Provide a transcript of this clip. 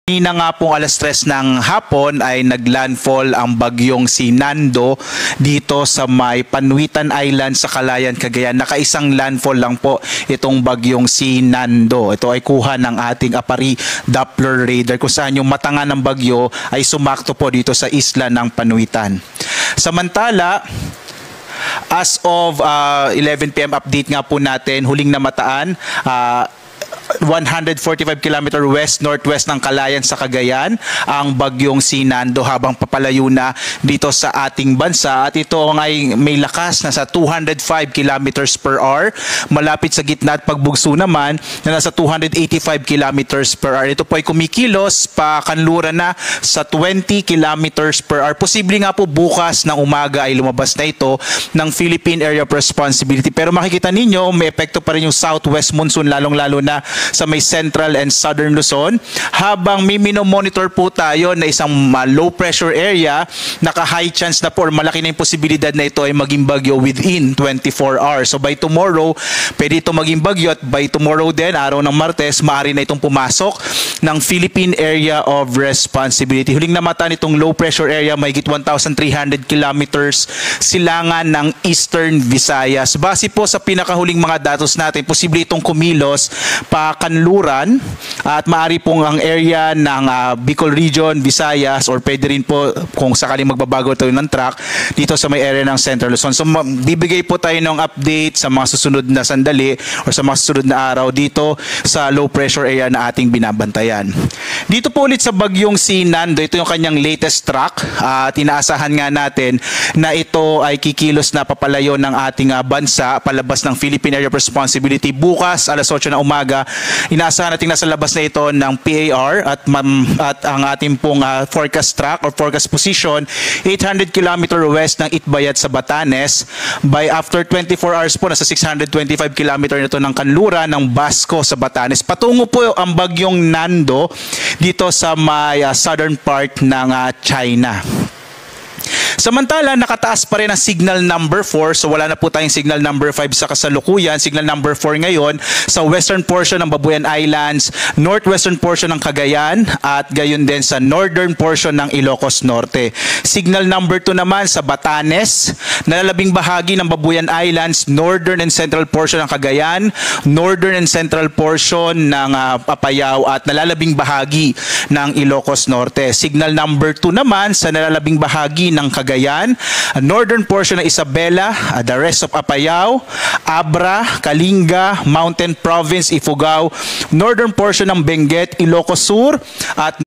Kanina nga pong alas 3 ng hapon ay naglandfall ang bagyong si Nando dito sa may Panuitan Island sa Calayan, Cagayan. Nakaisang landfall lang po itong bagyong si Nando. Ito ay kuha ng ating APARI Doppler radar kung saan yung matanga ng bagyo ay sumakto po dito sa isla ng Panuitan. Samantala, as of 11 PM update nga po natin, huling namataan, 145 km west-northwest ng Calayan sa Cagayan ang bagyong si Nando habang papalayo na dito sa ating bansa, at ito ay may lakas na sa 205 km per hour, malapit sa gitna at pagbugso naman na nasa 285 km per hour. Ito po ay kumikilos pa kanluran na sa 20 km per hour. Posible nga po bukas ng umaga ay lumabas na ito ng Philippine Area of Responsibility, pero makikita ninyo may epekto pa rin yung southwest monsoon, lalong-lalo na sa may central and southern Luzon, habang may minomonitor po tayo na isang low pressure area, naka-high chance na po or malaki na yung posibilidad na ito ay maging bagyo within 24 hours. So by tomorrow, pwede ito maging bagyo, at by tomorrow din, araw ng Martes, maaari na itong pumasok ng Philippine Area of Responsibility. Huling namataan itong low pressure area, mahigit 1,300 kilometers silangan ng Eastern Visayas. Base po sa pinakahuling mga datos natin, posible itong kumilos pa kanluran at maaari pong ang area ng Bicol Region, Visayas, or pwede rin po kung sakaling magbabago tayo ng track dito sa may area ng Central Luzon. So bibigay po tayo ng update sa mga susunod na sandali or sa mga susunod na araw dito sa low pressure area na ating binabantayan. Dito po ulit sa bagyong si Nando, ito yung kanyang latest track at inaasahan nga natin na ito ay kikilos na papalayo ng ating bansa palabas ng Philippine Area of Responsibility bukas alas 8 ng umaga. Inaasahan natin nasa labas na ito ng PAR at ang ating pong forecast track or forecast position 800 km west ng Itbayat sa Batanes. By after 24 hours po nasa 625 km na ito ng kanluran ng Basco sa Batanes. Patungo po ang bagyong Nando dito sa may southern part ng China. Samantala, nakataas pa rin ang signal number 4, so wala na po tayong signal number 5 sa kasalukuyan. Signal number 4 ngayon sa western portion ng Babuyan Islands, northwestern portion ng Cagayan, at gayon din sa northern portion ng Ilocos Norte. Signal number 2 naman sa Batanes, nalalabing bahagi ng Babuyan Islands, northern and central portion ng Cagayan, northern and central portion ng Apayao, at nalalabing bahagi ng Ilocos Norte. Signal number 2 naman sa nalalabing bahagi ng Cagayan, northern portion ng Isabela, the rest of Apayao, Abra, Kalinga, Mountain Province, Ifugao, northern portion ng Benguet, Ilocos Sur, at